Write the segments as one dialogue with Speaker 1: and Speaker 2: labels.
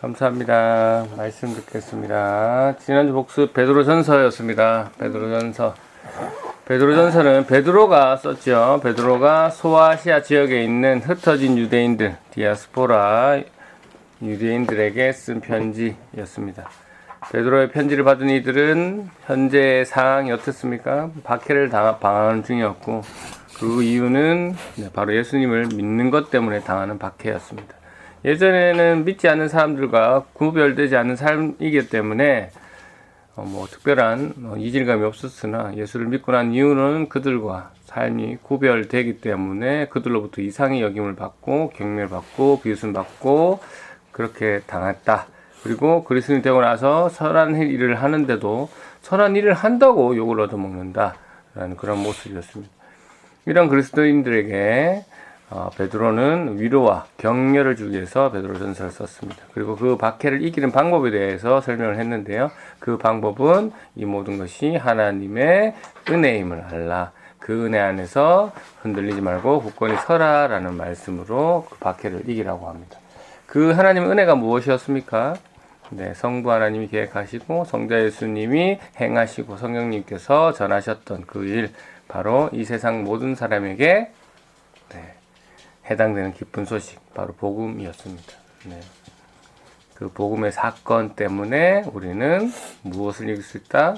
Speaker 1: 감사합니다. 말씀 듣겠습니다. 지난주 복습 베드로전서였습니다. 베드로전서는 베드로가 썼죠. 베드로가 소아시아 지역에 있는 흩어진 유대인들, 디아스포라 유대인들에게 쓴 편지였습니다. 베드로의 편지를 받은 이들은 현재 상황이 어떻습니까? 박해를 당하는 중이었고, 그 이유는 바로 예수님을 믿는 것 때문에 당하는 박해였습니다. 예전에는 믿지 않는 사람들과 구별되지 않는 삶이기 때문에 특별한 이질감이 없었으나, 예수를 믿고 난 이유는 그들과 삶이 구별되기 때문에 그들로부터 이상의 여김을 받고 경멸을 받고 비웃음 받고 그렇게 당했다. 그리고 그리스도인이 되고 나서 선한 일을 하는데도 선한 일을 한다고 욕을 얻어먹는다 라는 그런 모습이었습니다. 이런 그리스도인들에게 베드로는 위로와 격려를 주기 위해서 베드로전서를 썼습니다. 그리고 그 박해를 이기는 방법에 대해서 설명을 했는데요. 그 방법은 이 모든 것이 하나님의 은혜임을 알라. 그 은혜 안에서 흔들리지 말고 굳건히 서라 라는 말씀으로 그 박해를 이기라고 합니다. 그 하나님의 은혜가 무엇이었습니까? 성부 하나님이 계획하시고 성자 예수님이 행하시고 성령님께서 전하셨던 그 일, 바로 이 세상 모든 사람에게 해당되는 기쁜 소식, 바로 복음이었습니다. 그 복음의 사건 때문에 우리는 무엇을 이길 수 있다?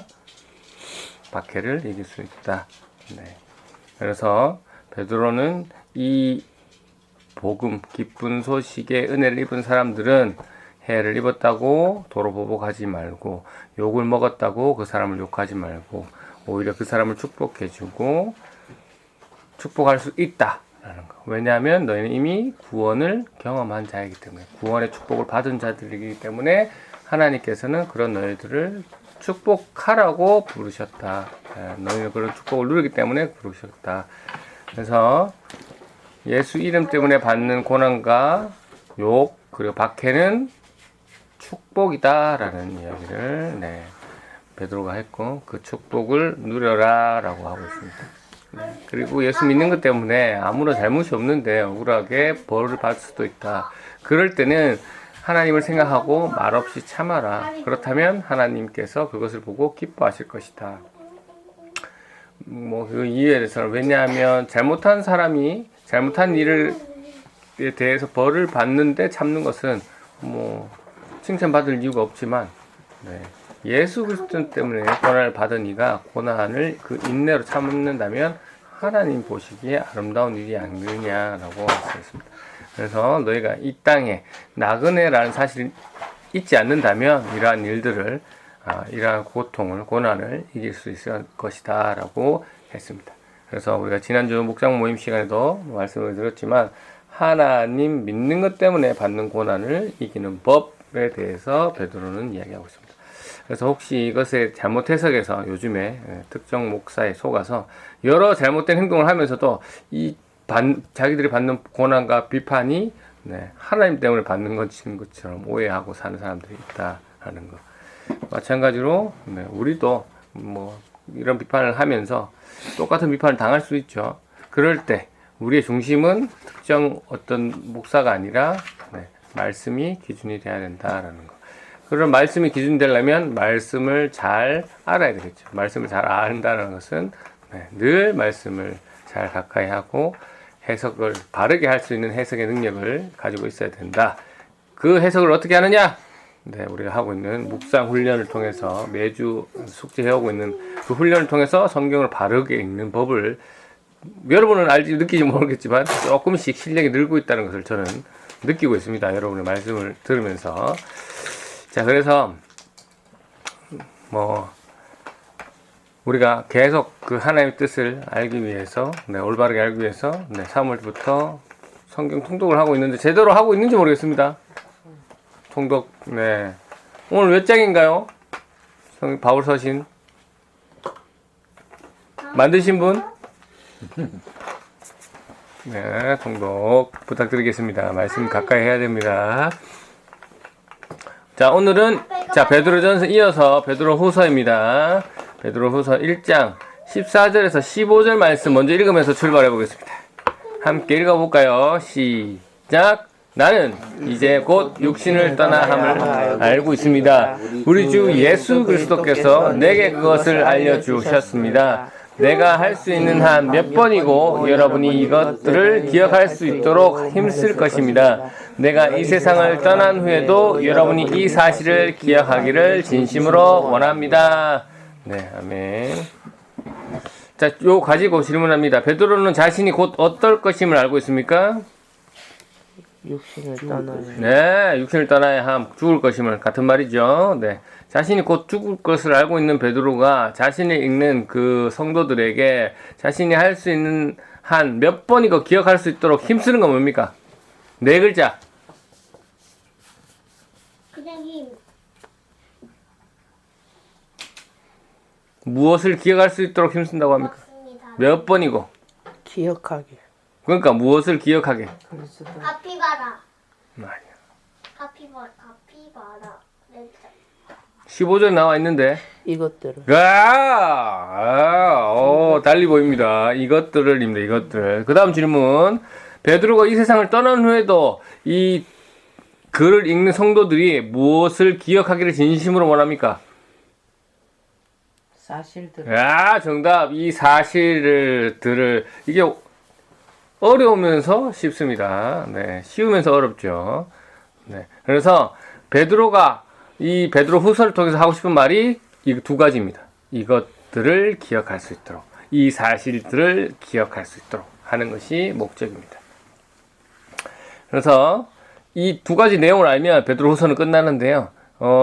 Speaker 1: 박해를 이길 수 있다. 그래서 베드로는 이 복음, 기쁜 소식에 은혜를 입은 사람들은 해를 입었다고 도로 보복하지 말고, 욕을 먹었다고 그 사람을 욕하지 말고, 오히려 그 사람을 축복해주고 축복할 수 있다라는 거. 왜냐하면 너희는 이미 구원을 경험한 자이기 때문에, 구원의 축복을 받은 자들이기 때문에 하나님께서는 그런 너희들을 축복하라고 부르셨다. 너희는 그런 축복을 누리기 때문에 부르셨다. 그래서 예수 이름 때문에 받는 고난과 욕, 그리고 박해는 축복이다라는 이야기를 베드로가 했고, 그 축복을 누려라라고 하고 있습니다. 그리고 예수 믿는 것 때문에 아무런 잘못이 없는데 억울하게 벌을 받을 수도 있다. 그럴 때는 하나님을 생각하고 말없이 참아라. 그렇다면 하나님께서 그것을 보고 기뻐하실 것이다. 그 이유에 대해서는, 왜냐하면 잘못한 사람이 잘못한 일에 대해서 벌을 받는데 참는 것은 칭찬받을 이유가 없지만, 예수 그리스도 때문에 고난을 받은 이가 고난을 그 인내로 참는다면 하나님 보시기에 아름다운 일이 아니느냐라고 말씀했습니다. 그래서 너희가 이 땅에 나그네라는 사실이 잊지 않는다면 이러한 일들을, 이러한 고통을, 고난을 이길 수 있을 것이다 라고 했습니다. 그래서 우리가 지난주 목장 모임 시간에도 말씀을 드렸지만, 하나님 믿는 것 때문에 받는 고난을 이기는 법에 대해서 베드로는 이야기하고 있습니다. 그래서 혹시 이것에 잘못 해석해서 요즘에 특정 목사에 속아서 여러 잘못된 행동을 하면서도 자기들이 받는 고난과 비판이 하나님 때문에 받는 것처럼 오해하고 사는 사람들이 있다라는 것. 마찬가지로 우리도 이런 비판을 하면서 똑같은 비판을 당할 수 있죠. 그럴 때 우리의 중심은 특정 어떤 목사가 아니라 말씀이 기준이 되어야 된다라는 거. 그런 말씀이 기준이 되려면 말씀을 잘 알아야 되겠죠. 말씀을 잘 안다는 것은 늘 말씀을 잘 가까이 하고 해석을 바르게 할 수 있는 해석의 능력을 가지고 있어야 된다. 그 해석을 어떻게 하느냐? 우리가 하고 있는 묵상 훈련을 통해서, 매주 숙제해오고 있는 그 훈련을 통해서 성경을 바르게 읽는 법을, 여러분은 느끼지 모르겠지만 조금씩 실력이 늘고 있다는 것을 저는 느끼고 있습니다. 여러분의 말씀을 들으면서. 자, 그래서 우리가 계속 그 하나님의 뜻을 알기 위해서, 올바르게 알기 위해서 3월부터 성경 통독을 하고 있는데 제대로 하고 있는지 모르겠습니다. 통독. 오늘 몇 장인가요? 바울 서신 만드신 분? 통독 부탁드리겠습니다. 말씀 가까이 해야 됩니다. 자, 오늘은 베드로전서 이어서 베드로후서입니다. 베드로후서 1장 14절에서 15절 말씀 먼저 읽으면서 출발해 보겠습니다. 함께 읽어볼까요? 시작. 나는 이제 곧 육신을 떠나 함을 알고 있습니다. 우리 주 예수 그리스도께서 내게 그것을 알려주셨습니다. 내가 할 수 있는 한 몇 번이고 여러분이 이것들을 기억할 수 있도록 힘쓸 것입니다. 내가 이 세상을 떠난 후에도 여러분이 이 사실을 기억하기를 진심으로 원합니다. 네, 아멘. 자, 요 가지고 질문합니다. 베드로는 자신이 곧 어떨 것임을 알고 있습니까?
Speaker 2: 육신을 떠나야.
Speaker 1: 네, 육신을 떠나야 함, 죽을 것임을 같은 말이죠. 네, 자신이 곧 죽을 것을 알고 있는 베드로가 자신을 읽는 그 성도들에게 자신이 할 수 있는 한 몇 번이고 기억할 수 있도록 힘쓰는 건 뭡니까? 네 글자.
Speaker 3: 그냥 힘.
Speaker 1: 무엇을 기억할 수 있도록 힘쓴다고 합니까?
Speaker 3: 맞습니다.
Speaker 1: 몇 번이고.
Speaker 2: 기억하게.
Speaker 1: 그러니까 무엇을 기억하게?
Speaker 2: 그리스도.
Speaker 3: 카피바라.
Speaker 1: 아니야.
Speaker 3: 카피바라. 네.
Speaker 1: 15절 나와 있는데.
Speaker 2: 이것들을.
Speaker 1: 달리 보입니다. 이것들을입니다. 이것들. 그 다음 질문. 베드로가 이 세상을 떠난 후에도 이 글을 읽는 성도들이 무엇을 기억하기를 진심으로 원합니까?
Speaker 2: 사실들.
Speaker 1: 정답. 이 사실들을 이게 어려우면서 쉽습니다. 네, 쉬우면서 어렵죠. 네, 그래서 베드로가 이 베드로 후서를 통해서 하고 싶은 말이 이 두 가지입니다. 이것들을 기억할 수 있도록, 이 사실들을 기억할 수 있도록 하는 것이 목적입니다. 그래서 이 두 가지 내용을 알면 베드로 후서는 끝나는데요.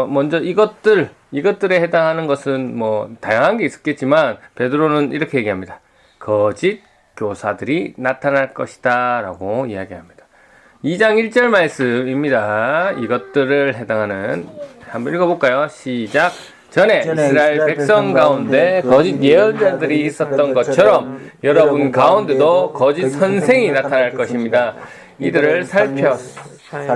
Speaker 1: 먼저 이것들에 해당하는 것은 뭐 다양한 게 있었겠지만 베드로는 이렇게 얘기합니다. 거짓 교사들이 나타날 것이다 라고 이야기합니다. 2장 1절 말씀입니다. 이것들을 해당하는 한번 읽어볼까요? 시작. 전에 이스라엘 백성 가운데 거짓 예언자들이 있었던 것처럼 여러분 가운데도 거짓 선생이 나타날 것입니다. 이들을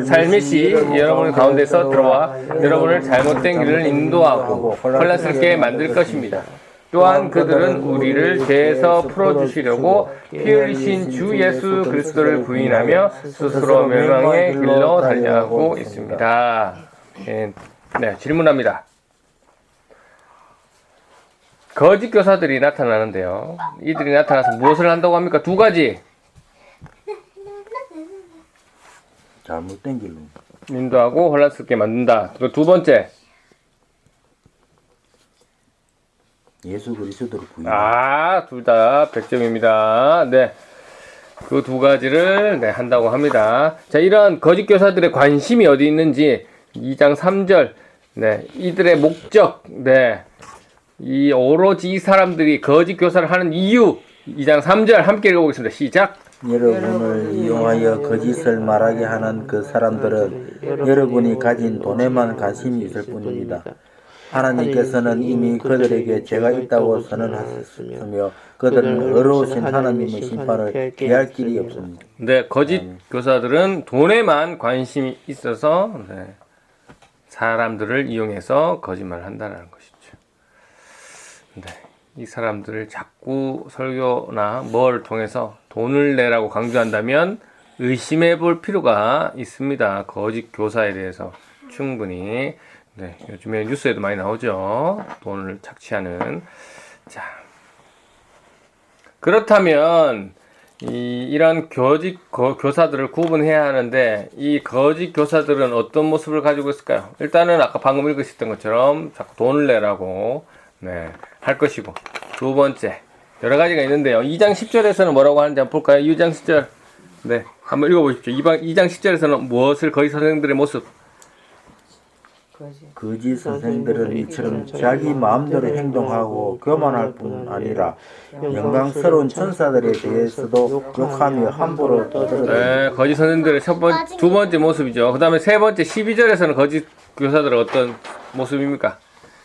Speaker 1: 살며시 여러분 가운데서 들어와 여러분을 잘못된 길을 인도하고 혼란스럽게 만들 것입니다. 또한 그들은 우리를 죄에서 풀어주시려고 피 흘리신 주 예수 그리스도를 부인하며 스스로 멸망의 길로 달려가고 있습니다. 네, 질문합니다. 거짓 교사들이 나타나는데요. 이들이 나타나서 무엇을 한다고 합니까? 두 가지.
Speaker 4: 잘못된 길로
Speaker 1: 인도하고 혼란스럽게 만든다. 그 두 번째.
Speaker 4: 예수 그리스도를 부인.
Speaker 1: 둘 다 100점입니다. 네. 그 두 가지를 한다고 합니다. 자, 이런 거짓 교사들의 관심이 어디 있는지 2장 3절. 네. 이들의 목적. 네. 이 오로지 이 사람들이 거짓 교사를 하는 이유. 2장 3절 함께 읽어보겠습니다. 시작.
Speaker 4: 여러분을 이용하여 거짓을 말하게 하는 그 사람들은 여러분이 가진 돈에만 관심이 있을 뿐입니다. 하나님께서는 이미 그들에게 죄가 있다고 선언하셨으며 그들은 어려우신 하나님의 심판을 피할 길이 없습니다.
Speaker 1: 네, 거짓 교사들은 돈에만 관심이 있어서 사람들을 이용해서 거짓말을 한다는 것이죠. 네, 이 사람들을 자꾸 설교나 뭘 통해서 돈을 내라고 강조한다면 의심해 볼 필요가 있습니다. 거짓 교사에 대해서 충분히. 네, 요즘에 뉴스에도 많이 나오죠. 돈을 착취하는. 자, 그렇다면 이런 거짓 교사들을 구분해야 하는데 이 거짓 교사들은 어떤 모습을 가지고 있을까요? 일단은 아까 방금 읽으셨던 것처럼 자꾸 돈을 내라고 할 것이고, 두 번째 여러 가지가 있는데요. 2장 10절에서는 뭐라고 하는지 한번 볼까요? 2장 10절. 네, 한번 읽어보십시오. 2장 10절에서는 무엇을 거짓 선생들의 모습?
Speaker 4: 거짓 선생들은 이처럼 자기 마음대로 행동하고 교만할 뿐 아니라 영광스러운 천사들에 대해서도 욕하며 함부로 떠들어대는.
Speaker 1: 네, 거짓 선생들의 두 번째 모습이죠. 그 다음에 세 번째 12절에서는 거짓 교사들은 어떤 모습입니까?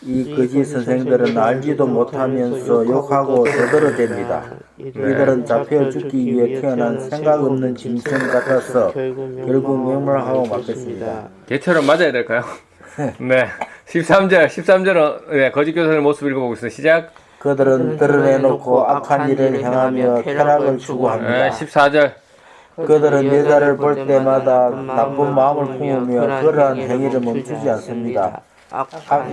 Speaker 4: 이 거짓 선생들은 알지도 못하면서 욕하고 떠들어댑니다. 이들은 잡혀 죽기 위해 태어난 생각 없는 짐승 같아서 결국 멸망하고 말겠습니다.
Speaker 1: 개처럼 맞아야 될까요? 네. 13절은 거짓 교사의 모습을 읽어보겠습니다. 시작.
Speaker 4: 그들은 드러내놓고 악한 일을 행하며 타락을 추구합니다.
Speaker 1: 14절.
Speaker 4: 그들은 여자를 볼 때마다 나쁜 마음을 품으며 그러한 행위를 멈추지 않습니다.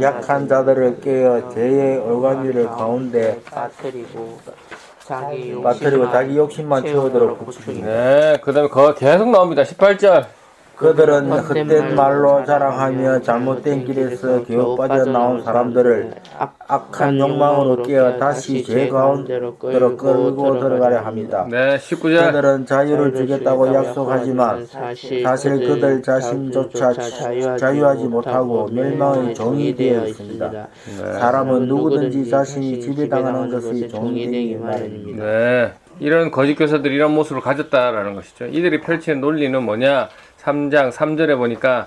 Speaker 4: 약한 자들을 깨어 죄의 올가미를 가운데
Speaker 2: 빠뜨리고
Speaker 4: 자기 욕심만 채우도록 부추깁니다.
Speaker 1: 네, 그 다음에 계속 나옵니다. 18절.
Speaker 4: 그들은 헛된 말로 자랑하며 잘못된 길에서 기어 빠져나온 사람들을 악한 욕망으로 깨어 다시 죄 가운데로 끌고 들어가려 합니다.
Speaker 1: 네, 19절.
Speaker 4: 그들은 자유를 주겠다고 약속하지만 사실 그들 자신조차 자유하지 못하고 멸망의 종이 되어 있습니다. 사람은 누구든지 자신이 지배당하는 것이 종이 되기 마련입니다.
Speaker 1: 네, 이런 거짓 교사들이 이런 모습을 가졌다라는 것이죠. 이들이 펼치는 논리는 뭐냐? 3장 3절에 보니까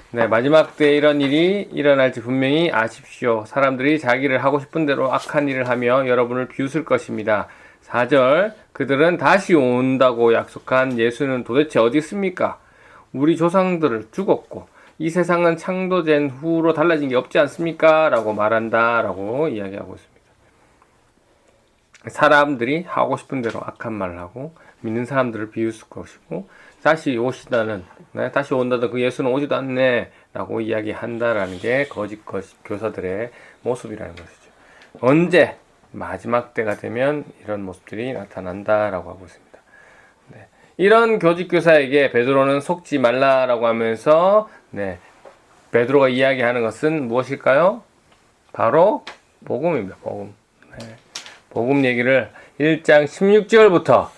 Speaker 1: 네, 마지막 때에 이런 일이 일어날지 분명히 아십시오. 사람들이 자기를 하고 싶은 대로 악한 일을 하며 여러분을 비웃을 것입니다. 4절, 그들은 다시 온다고 약속한 예수는 도대체 어디 있습니까? 우리 조상들을 죽었고 이 세상은 창조된 후로 달라진 게 없지 않습니까? 라고 말한다 라고 이야기하고 있습니다. 사람들이 하고 싶은 대로 악한 말을 하고 믿는 사람들을 비웃을 것이고 다시 오시다는, 네, 다시 온다던 그 예수는 오지도 않네 라고 이야기한다라는 게 거짓 교사들의 모습이라는 것이죠. 언제? 마지막 때가 되면 이런 모습들이 나타난다라고 하고 있습니다. 네, 이런 거짓 교사에게 베드로는 속지 말라라고 하면서 네, 베드로가 이야기하는 것은 무엇일까요? 바로 복음입니다. 복음. 네, 복음 얘기를 1장 16절부터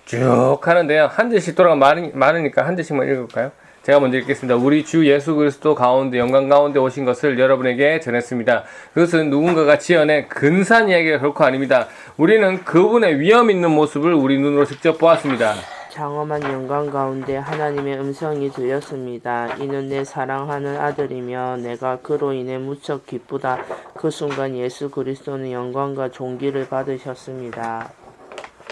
Speaker 1: 쭉 하는데요. 한 절씩 돌아가 많으니까 한 절씩만 읽을까요? 제가 먼저 읽겠습니다. 우리 주 예수 그리스도 가운데 영광 가운데 오신 것을 여러분에게 전했습니다. 그것은 누군가가 지어낸 근사한 이야기가 결코 아닙니다. 우리는 그분의 위엄 있는 모습을 우리 눈으로 직접 보았습니다.
Speaker 2: 장엄한 영광 가운데 하나님의 음성이 들렸습니다. 이는 내 사랑하는 아들이며 내가 그로 인해 무척 기쁘다. 그 순간 예수 그리스도는 영광과 존귀를 받으셨습니다.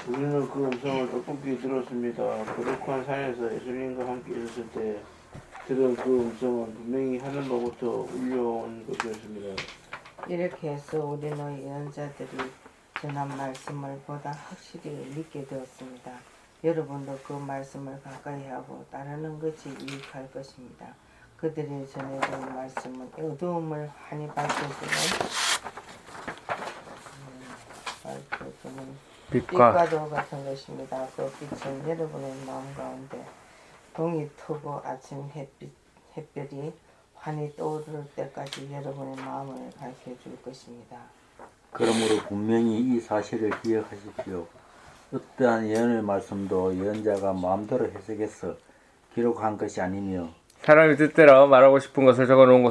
Speaker 5: 우리는 그 음성을 똑똑히 들었습니다. 거룩한 산에서 예수님과 함께 있었을 때 들은 그 음성은 분명히 하늘로부터 울려온 것이었습니다.
Speaker 6: 이렇게 해서 우리는 예언자들이 전한 말씀을 보다 확실히 믿게 되었습니다. 여러분도 그 말씀을 가까이 하고 따르는 것이 유익할 것입니다. 그들이 전해준 말씀은 어두움을 환히 밝혀주는 빛과도 같은 것입니다. 그 빛은 여러분의 마음 가운데 동이 트고 아침 햇별이 환히 떠오를 때까지 여러분의 마음을 밝혀줄 것입니다.
Speaker 4: 그러므로 분명히 이 사실을 기억하십시오. 어떠한 예언의 말씀도 예언자가 마음대로 해석해서 기록한 것이 아니며
Speaker 1: 사람의 뜻대로 말하고 싶은 것을 적어놓은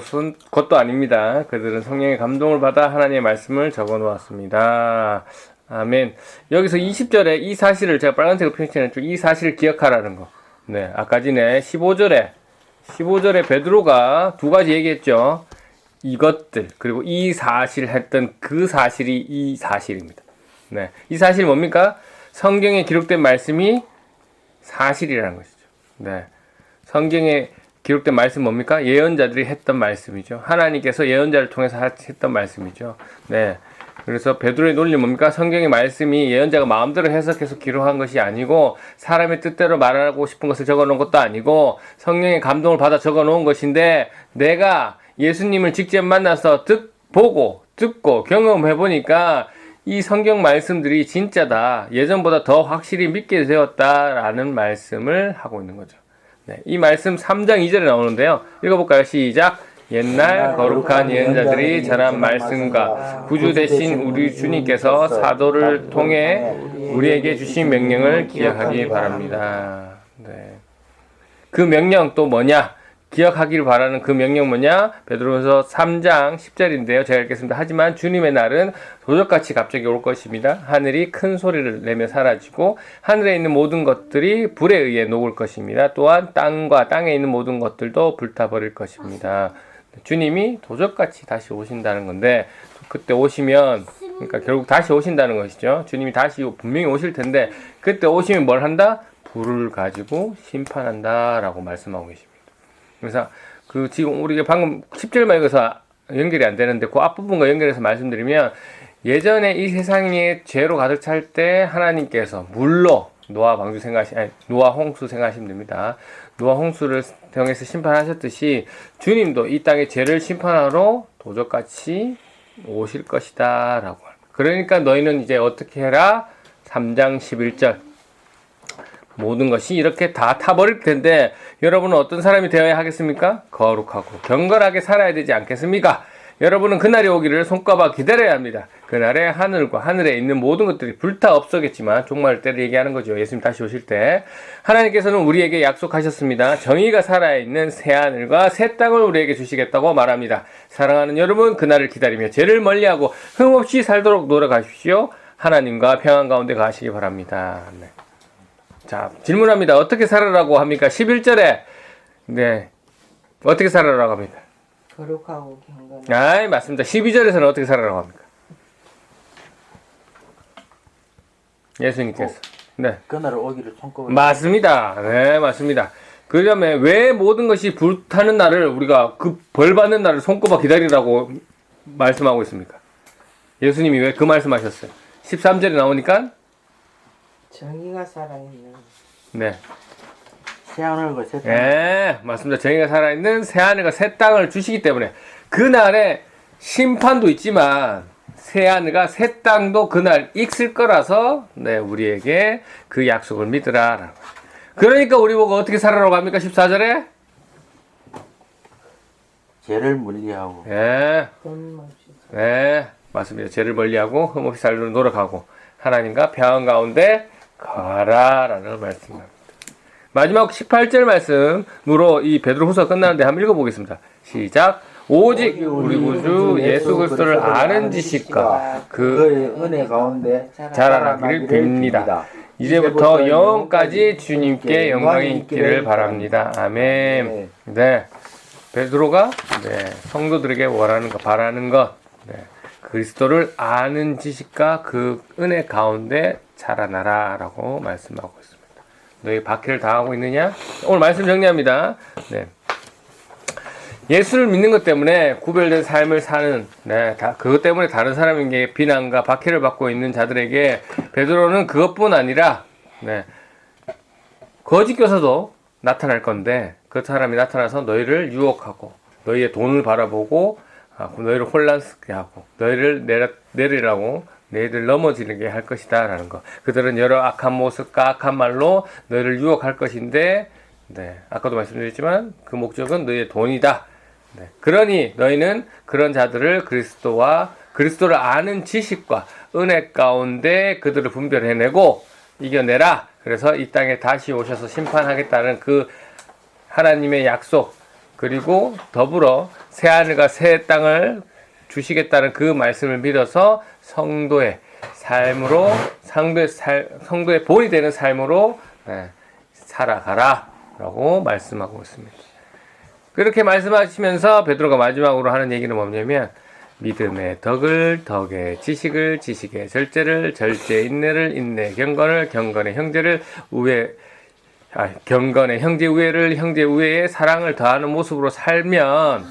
Speaker 1: 것도 아닙니다. 그들은 성령의 감동을 받아 하나님의 말씀을 적어놓았습니다. 아멘. 여기서 20절에 이 사실을 제가 빨간색으로 표시해놨죠. 이 사실을 기억하라는 거. 네, 아까 전에 15절에 베드로가 두 가지 얘기했죠. 이것들 그리고 이 사실 했던 그 사실이 이 사실입니다. 네, 이 사실이 뭡니까? 성경에 기록된 말씀이 사실이라는 것이죠. 네, 성경에 기록된 말씀 뭡니까? 예언자들이 했던 말씀이죠. 하나님께서 예언자를 통해서 했던 말씀이죠. 네. 그래서 베드로의 논리는 뭡니까? 성경의 말씀이 예언자가 마음대로 해석해서 기록한 것이 아니고 사람의 뜻대로 말하고 싶은 것을 적어놓은 것도 아니고 성령의 감동을 받아 적어놓은 것인데 내가 예수님을 직접 만나서 보고 듣고 경험해보니까 이 성경 말씀들이 진짜다. 예전보다 더 확실히 믿게 되었다라는 말씀을 하고 있는 거죠. 네, 이 말씀 3장 2절에 나오는데요. 읽어볼까요? 시작! 옛날 거룩한 예언자들이 전한 말씀과 구주 되신 우리 주님께서 사도를 통해 우리에게 주신 명령을 기억하기 바랍니다. 네. 그 명령 또 뭐냐? 기억하기를 바라는 그 명령 뭐냐? 베드로전서 3장 10절인데요. 제가 읽겠습니다. 하지만 주님의 날은 도적같이 갑자기 올 것입니다. 하늘이 큰 소리를 내며 사라지고 하늘에 있는 모든 것들이 불에 의해 녹을 것입니다. 또한 땅과 땅에 있는 모든 것들도 불타버릴 것입니다. 주님이 도적같이 다시 오신다는 건데 그때 오시면 그러니까 결국 다시 오신다는 것이죠. 주님이 다시 분명히 오실 텐데 그때 오시면 뭘 한다? 불을 가지고 심판한다라고 말씀하고 계십니다. 그래서 그 지금 우리가 방금 10절만 읽어서 연결이 안 되는데 그 앞부분과 연결해서 말씀드리면 예전에 이 세상에 죄로 가득 찰 때 하나님께서 물로 노아 방주 생각하시, 노아 홍수 생각하시면 됩니다. 노아 홍수를 통해서 심판하셨듯이 주님도 이 땅의 죄를 심판하러 도적같이 오실 것이다 라고. 그러니까 너희는 이제 어떻게 해라? 3장 11절. 모든 것이 이렇게 다 타버릴 텐데 여러분은 어떤 사람이 되어야 하겠습니까? 거룩하고 경건하게 살아야 되지 않겠습니까? 여러분은 그날이 오기를 손꼽아 기다려야 합니다. 그날에 하늘과 하늘에 있는 모든 것들이 불타 없어겠지만 종말 때를 얘기하는 거죠. 예수님 다시 오실 때 하나님께서는 우리에게 약속하셨습니다. 정의가 살아있는 새 하늘과 새 땅을 우리에게 주시겠다고 말합니다. 사랑하는 여러분, 그날을 기다리며 죄를 멀리하고 흠없이 살도록 노력하십시오. 하나님과 평안 가운데 가시기 바랍니다. 네. 자, 질문합니다. 어떻게 살아라고 합니까? 11절에 네, 어떻게 살아라고 합니까?
Speaker 6: 거룩하고 경건.
Speaker 1: 아이, 맞습니다. 12절에서는 어떻게 살아라고 합니까? 예수님께서. 네.
Speaker 4: 그날 오기를 손꼽아.
Speaker 1: 맞습니다. 네, 맞습니다. 그 다음에 왜 모든 것이 불타는 날을 우리가 그 벌 받는 날을 손꼽아 기다리라고 말씀하고 있습니까? 예수님이 왜 그 말씀하셨어요? 13절에 나오니까
Speaker 6: 정의가 살아있는.
Speaker 1: 네.
Speaker 4: 새 하늘과 새 땅.
Speaker 1: 예, 맞습니다. 정의가 살아있는 새 하늘과 새 땅을 주시기 때문에 그날에 심판도 있지만 새 하늘과 새 땅도 그날 있을 거라서 네, 우리에게 그 약속을 믿으라. 그러니까 우리 보고 어떻게 살아라고 합니까? 14절에?
Speaker 4: 죄를 멀리하고.
Speaker 1: 예,
Speaker 6: 흠없이.
Speaker 1: 네, 맞습니다. 죄를 멀리하고 흠없이 살도록 노력하고 하나님과 평안 가운데 가라라는 말씀입니다. 마지막 18절 말씀으로 이 베드로후서 끝나는데 한번 읽어보겠습니다. 시작. 오직 우리 구주 예수 그리스도를 아는 지식과
Speaker 4: 그의 은혜 가운데
Speaker 1: 자라나기를 빕니다. 이제부터 영원까지 주님께 영광이 있기를 바랍니다. 아멘. 네, 베드로가 네, 성도들에게 원하는 것, 바라는 것, 네, 그리스도를 아는 지식과 그 은혜 가운데 자라나라라고 말씀하고 있습니다. 너희 박해를 당하고 있느냐? 오늘 말씀 정리합니다. 네. 예수를 믿는 것 때문에 구별된 삶을 사는, 네, 그것 때문에 다른 사람에게 비난과 박해를 받고 있는 자들에게 베드로는 그것뿐 아니라, 네, 거짓 교사도 나타날 건데 그 사람이 나타나서 너희를 유혹하고 너희의 돈을 바라보고 너희를 혼란스럽게 하고 너희를 내리라고 너희들 넘어지게 할 것이다 라는 것. 그들은 여러 악한 모습과 악한 말로 너희를 유혹할 것인데 네, 아까도 말씀드렸지만 그 목적은 너희의 돈이다. 네, 그러니 너희는 그런 자들을 그리스도를 아는 지식과 은혜 가운데 그들을 분별해내고 이겨내라. 그래서 이 땅에 다시 오셔서 심판하겠다는 그 하나님의 약속, 그리고 더불어 새 하늘과 새 땅을 주시겠다는 그 말씀을 믿어서 성도의 삶으로, 성도의 본이 되는 삶으로 네, 살아가라 라고 말씀하고 있습니다. 그렇게 말씀하시면서 베드로가 마지막으로 하는 얘기는 뭐냐면 믿음의 덕을 덕에, 지식을 지식에, 절제를 절제, 인내를 인내, 경건을 경건에, 경건에, 형제 우애를 형제 우애에, 사랑을 더하는 모습으로 살면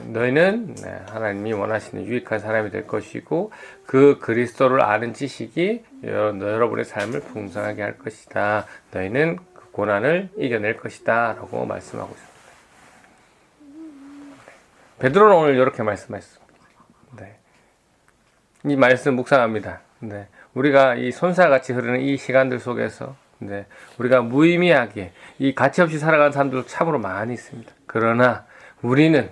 Speaker 1: 너희는 하나님이 원하시는 유익한 사람이 될 것이고 그 그리스도를 아는 지식이 여러분의 삶을 풍성하게 할 것이다. 너희는 그 고난을 이겨낼 것이다 라고 말씀하고 있습니다. 베드로는 오늘 이렇게 말씀하셨습니다. 네. 이 말씀 묵상합니다. 네. 우리가 이 손살같이 흐르는 이 시간들 속에서 네. 우리가 무의미하게 이 가치 없이 살아가는 사람들 참으로 많이 있습니다. 그러나 우리는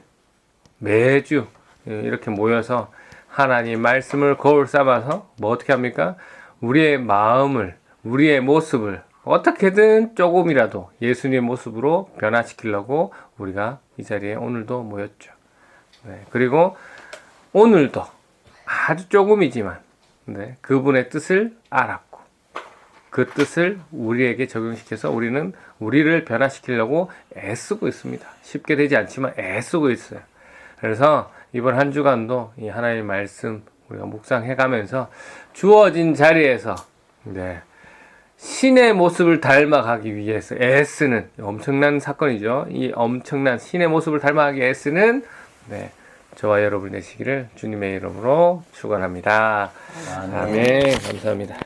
Speaker 1: 매주 이렇게 모여서 하나님 말씀을 거울 삼아서 뭐 어떻게 합니까? 우리의 마음을, 우리의 모습을 어떻게든 조금이라도 예수님의 모습으로 변화시키려고 우리가 이 자리에 오늘도 모였죠. 네, 그리고 오늘도 아주 조금이지만 네, 그분의 뜻을 알았고 그 뜻을 우리에게 적용시켜서 우리는 우리를 변화시키려고 애쓰고 있습니다. 쉽게 되지 않지만 애쓰고 있어요. 그래서 이번 한 주간도 이 하나님의 말씀 우리가 묵상해가면서 주어진 자리에서 네, 신의 모습을 닮아가기 위해서 애쓰는 엄청난 사건이죠. 이 엄청난 신의 모습을 닮아가기 애쓰는 네, 저와 여러분 되시기를 주님의 이름으로 축원합니다. 아멘. 감사합니다.